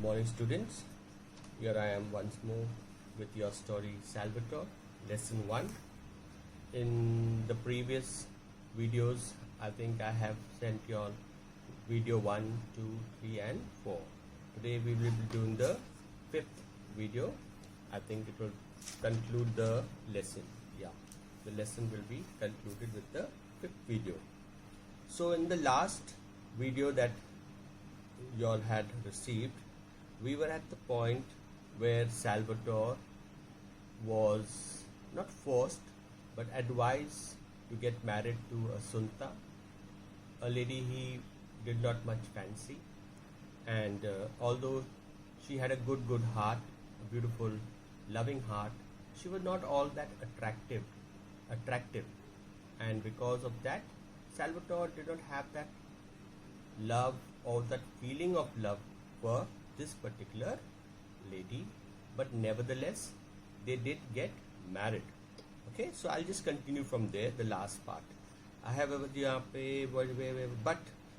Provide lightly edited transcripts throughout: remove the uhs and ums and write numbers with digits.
morning, students. Here I am once more with your story Salvatore, lesson 1. In the previous videos, I think I have sent you on video 1, 2, 3 and 4. Today we will be doing the 5th video. I think it will conclude the lesson. The lesson will be concluded with the 5th video. So in the last video that you all had received, we were at the point where Salvatore was not forced but advised to get married to Assunta, a lady he did not much fancy, and although she had a good heart, a beautiful loving heart, she was not all that attractive, and because of that Salvatore did not have that love or that feeling of love for this particular lady, but nevertheless they did get married. Okay, so I'll just continue from there, the last part. But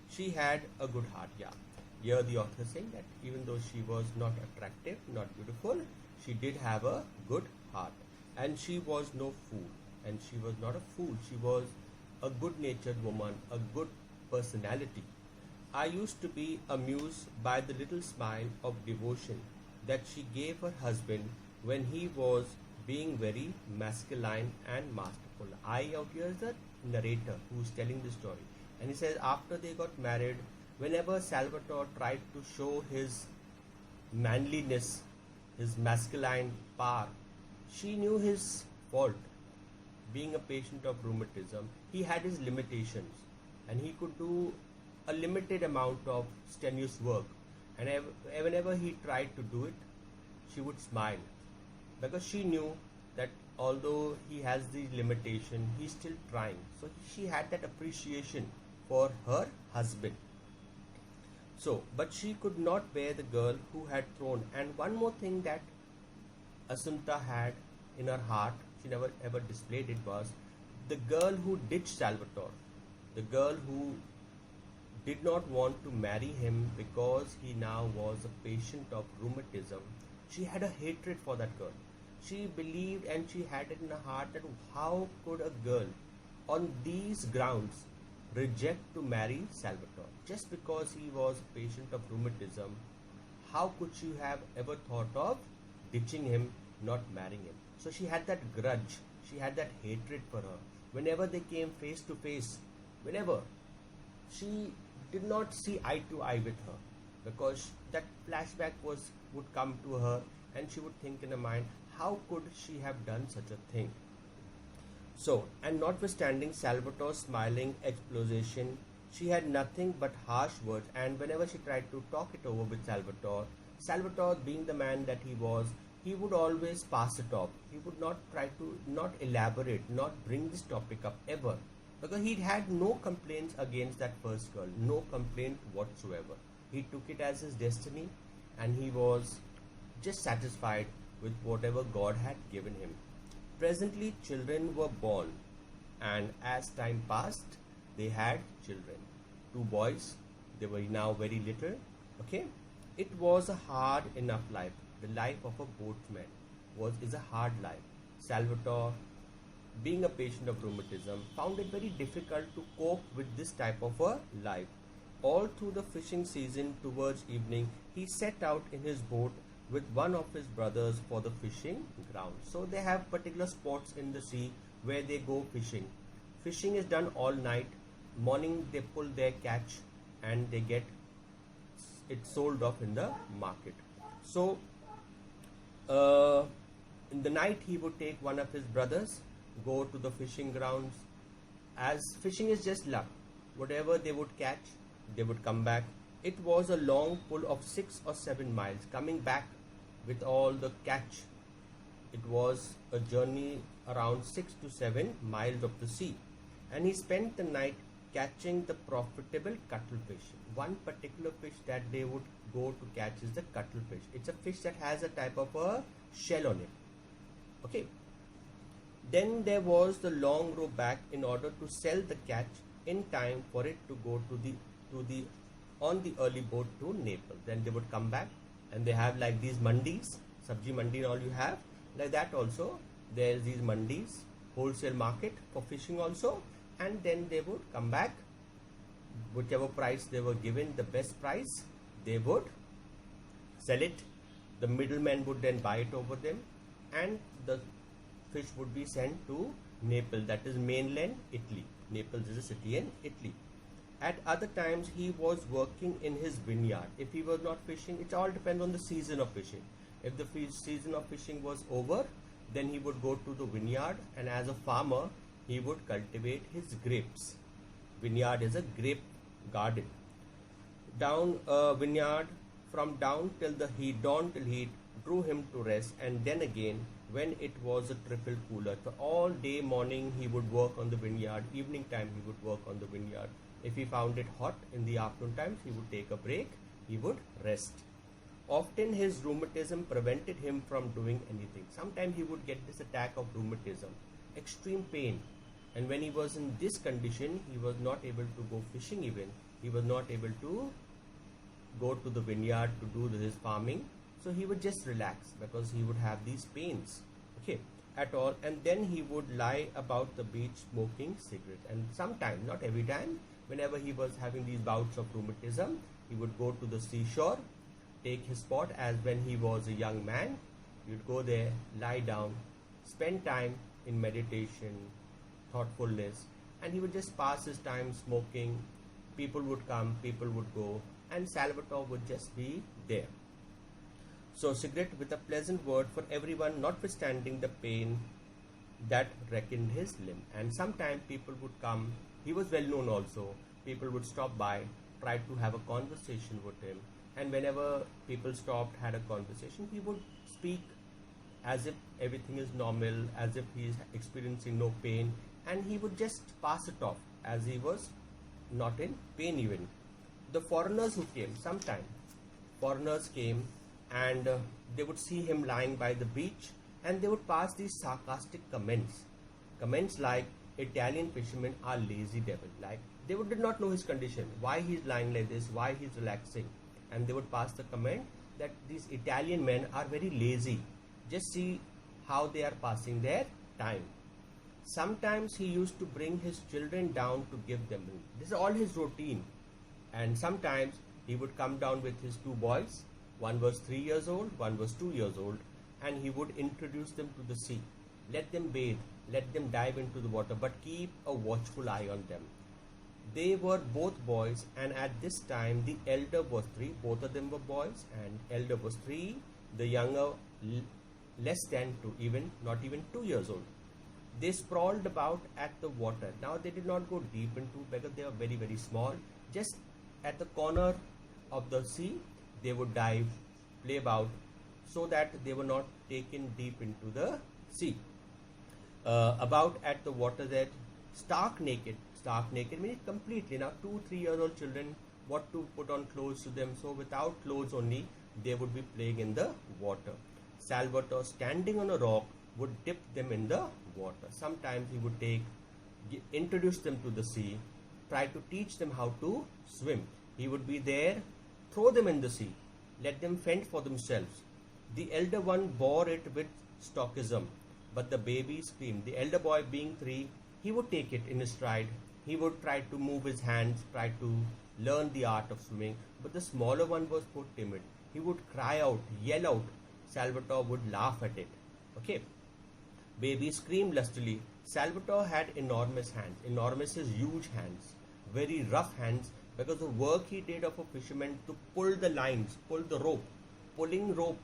she had a good heart. Here the author is saying that even though she was not attractive, not beautiful, she did have a good heart, and she was no fool, and she was not a fool. She was a good-natured woman, a good personality. I used to be amused by the little smile of devotion that she gave her husband when he was being very masculine and masterful. Out here is the narrator who is telling the story, and he says after they got married, whenever Salvatore tried to show his manliness, his masculine power, she knew his fault. Being a patient of rheumatism, he had his limitations, and he could do a limited amount of strenuous work, and whenever he tried to do it, she would smile, because she knew that although he has the limitation, he's still trying. So she had that appreciation for her husband. So, but she could not bear the girl who had thrown. And one more thing that Assunta had in her heart, she never ever displayed it, was the girl who ditched Salvatore, the girl who did not want to marry him because he now was a patient of rheumatism. She had a hatred for that girl. She believed, and she had it in her heart, that how could a girl on these grounds reject to marry Salvatore just because he was a patient of rheumatism? How could she have ever thought of ditching him, not marrying him? So she had that grudge, she had that hatred for her. Whenever they came face to face, whenever, she did not see eye to eye with her, because that flashback would come to her, and she would think in her mind, how could she have done such a thing? So, and notwithstanding Salvatore's smiling explosion, she had nothing but harsh words, and whenever she tried to talk it over with Salvatore being the man that he was, he would always pass it off. He would not try to, not elaborate, not bring this topic up ever, because he had no complaints against that first girl, no complaint whatsoever. He took it as his destiny, and he was just satisfied with whatever God had given him. Presently children were born, and as time passed, they had children. 2 boys, they were now very little. Okay, it was a hard enough life. The life of a boatman is a hard life. Salvatore, being a patient of rheumatism, found it very difficult to cope with this type of a life. All through the fishing season, towards evening, he set out in his boat with one of his brothers for the fishing ground. So they have particular spots in the sea where they go fishing. Fishing is done all night. Morning they pull their catch, and they get it sold off in the market. So in the night he would take one of his brothers, go to the fishing grounds. As fishing is just luck, whatever they would catch, they would come back. It was a long pull of 6 or 7 miles, coming back with all the catch. It was a journey around 6 to 7 miles of the sea, and he spent the night catching the profitable cuttlefish. One particular fish that they would go to catch is the cuttlefish. It's a fish that has a type of a shell on it. Okay. Then there was the long row back in order to sell the catch in time for it to go on the early boat to Naples. Then they would come back and they have like these mandis, sabji mandi and all you have, like that also. There's these mandis, wholesale market for fishing also, and then they would come back, whichever price they were given, the best price, they would sell it. The middleman would then buy it over them, and the fish would be sent to Naples, that is mainland Italy. Naples is a city in Italy. At other times, he was working in his vineyard. If he was not fishing, it all depends on the season of fishing. If the season of fishing was over, then he would go to the vineyard, and as a farmer, he would cultivate his grapes. Vineyard is a grape garden. Down a vineyard, from down till the heat, dawn till heat, drew him to rest, and then again when it was a trifle cooler. So all day morning he would work on the vineyard, evening time he would work on the vineyard. If he found it hot in the afternoon times, he would take a break, he would rest. Often his rheumatism prevented him from doing anything. Sometimes he would get this attack of rheumatism, extreme pain. And when he was in this condition, he was not able to go fishing even. He was not able to go to the vineyard to do his farming. So he would just relax because he would have these pains, okay, at all. And then he would lie about the beach smoking cigarettes. And sometimes, not every time, whenever he was having these bouts of rheumatism, he would go to the seashore, take his spot as when he was a young man. He would go there, lie down, spend time in meditation, thoughtfulness, and he would just pass his time smoking. People would come, people would go, and Salvatore would just be there. So cigarette with a pleasant word for everyone, notwithstanding the pain that reckoned his limb. And sometimes people would come, he was well known also, people would stop by, try to have a conversation with him, and whenever people stopped, had a conversation, he would speak as if everything is normal, as if he is experiencing no pain, and he would just pass it off as he was not in pain even. The foreigners who came, sometimes foreigners came, and they would see him lying by the beach, and they would pass these sarcastic comments like Italian fishermen are lazy devil, like they did not know his condition, why he's lying like this, why he's relaxing, and they would pass the comment that these Italian men are very lazy, just see how they are passing their time. Sometimes he used to bring his children down to give them milk. This is all his routine. And sometimes he would come down with his two boys. One was 3 years old, one was 2 years old, and he would introduce them to the sea. Let them bathe, let them dive into the water, but keep a watchful eye on them. They were both boys, and at this time the elder was 3, both of them were boys, and elder was 3, the younger less than 2, not even 2 years old. They sprawled about at the water. Now they did not go deep into because they were very, very small. Just at the corner of the sea, they would dive, play about, so that they were not taken deep into the sea. About at the water's edge, stark naked means completely. Now 2-3 years old children, what to put on clothes to them, so without clothes only, they would be playing in the water. Salvatore, standing on a rock, would dip them in the water. Sometimes he would introduce them to the sea, try to teach them how to swim. He would be there, throw them in the sea, let them fend for themselves. The elder one bore it with stoicism, but the baby screamed. The elder boy, being 3, he would take it in his stride. He would try to move his hands, try to learn the art of swimming, but the smaller one was so timid. He would cry out, yell out. Salvatore would laugh at it. Okay. Baby screamed lustily. Salvatore had enormous hands. Enormous is huge hands. Very rough hands, because the work he did of a fisherman to pull the lines, pull the rope. Pulling rope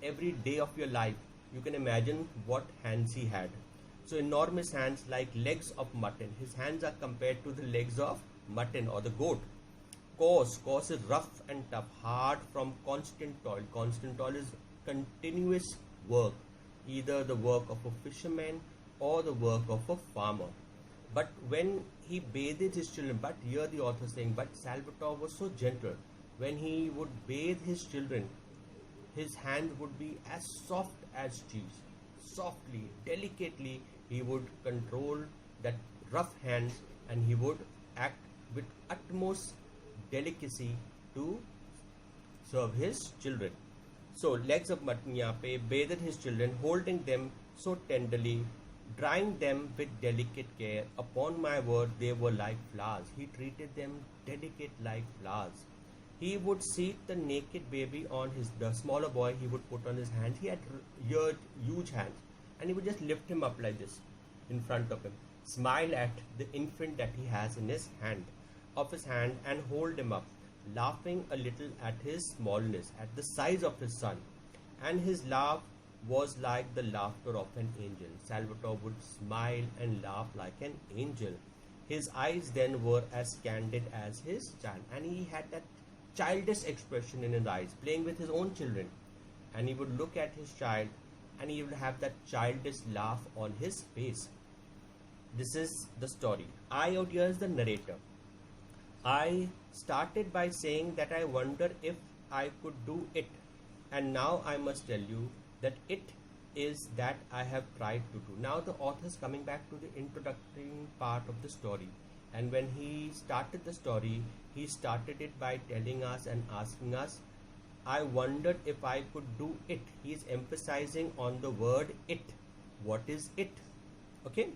every day of your life. You can imagine what hands he had. So enormous hands like legs of mutton. His hands are compared to the legs of mutton or the goat. Coarse is rough and tough, hard from constant toil. Constant toil is continuous work. Either the work of a fisherman or the work of a farmer. But when he bathed his children, but here the author is saying, but Salvatore was so gentle. When he would bathe his children, his hand would be as soft as cheese. Softly, delicately, he would control that rough hands, and he would act with utmost delicacy to serve his children. So legs of mutton यहाँ पे bathed his children, holding them so tenderly, drying them with delicate care. Upon my word, they were like flowers. He treated them delicate like flowers. He would seat the naked baby on the smaller boy. He would put on his hands. He had huge hands, and he would just lift him up like this in front of him. Smile at the infant that he has in his hand, and hold him up, laughing a little at his smallness, at the size of his son, and his laugh was like the laughter of an angel. Salvatore would smile and laugh like an angel. His eyes then were as candid as his child, and he had that childish expression in his eyes, playing with his own children. And he would look at his child, and he would have that childish laugh on his face. This is the story. Out here is the narrator. I started by saying that I wonder if I could do it, and now I must tell you that it is that I have tried to do. Now the author is coming back to the introductory part of the story, and when he started the story, he started it by telling us and asking us, I wondered if I could do it. He is emphasizing on the word it. What is it? Okay.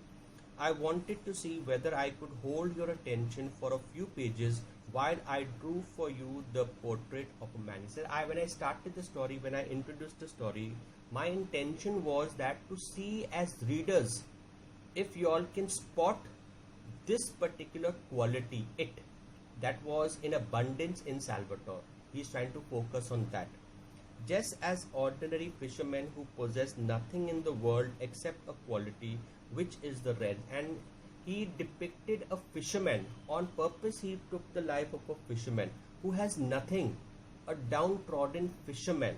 I wanted to see whether I could hold your attention for a few pages while I drew for you the portrait of a man. He said, when I started the story, when I introduced the story, my intention was that to see as readers if you all can spot this particular quality, it, that was in abundance in Salvatore. He is trying to focus on that. Just as ordinary fishermen who possess nothing in the world except a quality, which is the red, and he depicted a fisherman on purpose. He took the life of a fisherman who has nothing, a downtrodden fisherman,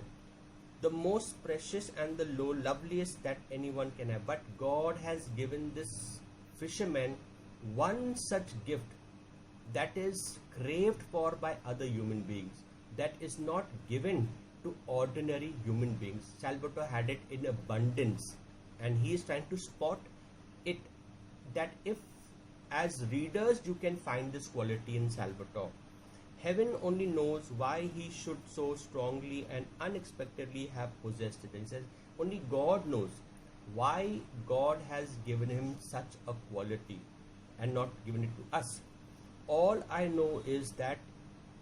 the most precious and the loveliest that anyone can have. But God has given this fisherman one such gift that is craved for by other human beings, that is not given to ordinary human beings. Salvatore had it in abundance, and he is trying to spot it, that if as readers you can find this quality in Salvatore. Heaven only knows why he should so strongly and unexpectedly have possessed it. And he says only God knows why God has given him such a quality and not given it to us. All I know is that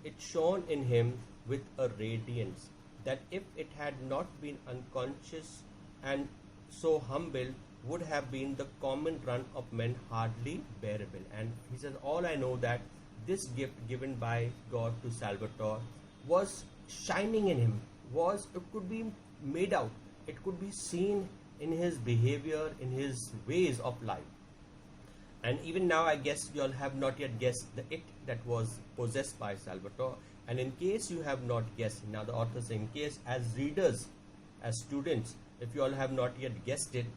it shone in him with a radiance that if it had not been unconscious and so humble, would have been the common run of men hardly bearable. And he says, all I know that this gift given by God to Salvatore was shining in him, it could be made out, it could be seen in his behavior, in his ways of life. And even now, I guess you all have not yet guessed the it that was possessed by Salvatore. And in case you have not guessed, now the author says, in case as readers, as students, if you all have not yet guessed it,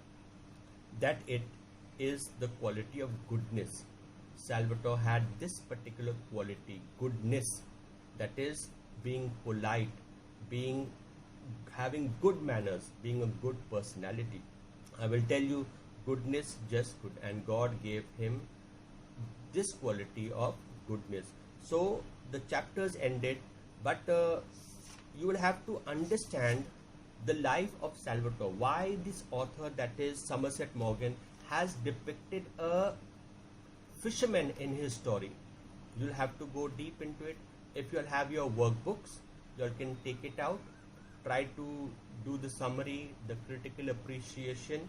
that it is the quality of goodness. Salvatore had this particular quality, goodness, that is being polite, having good manners, being a good personality. I will tell you, goodness, just good, and God gave him this quality of goodness. So the chapters ended, but you will have to understand the life of Salvatore. Why this author, that is Somerset Maugham, has depicted a fisherman in his story. You'll have to go deep into it. If you'll have your workbooks, you can take it out, try to do the summary, the critical appreciation.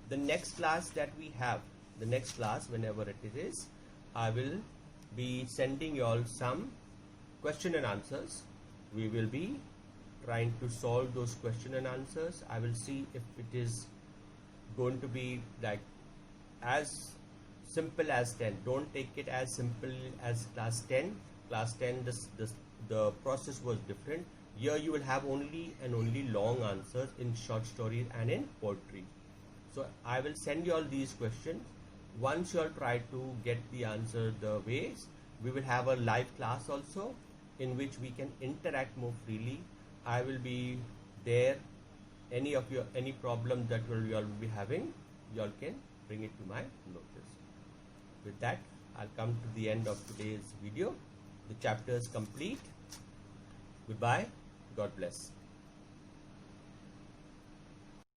The next class that we have, the next class, whenever it is, I will be sending you all some question and answers. We will be trying to solve those question and answers. I will see if it is going to be like as simple as 10. Don't take it as simple as class 10. Class 10, the process was different. Here you will have only and only long answers in short stories and in poetry. So I will send you all these questions. Once you all try to get the answer the ways, we will have a live class also in which we can interact more freely. I will be there. Any problem that you all will be having, you all can bring it to my notice. With that, I'll come to the end of today's video. The chapter is complete. Goodbye. God bless.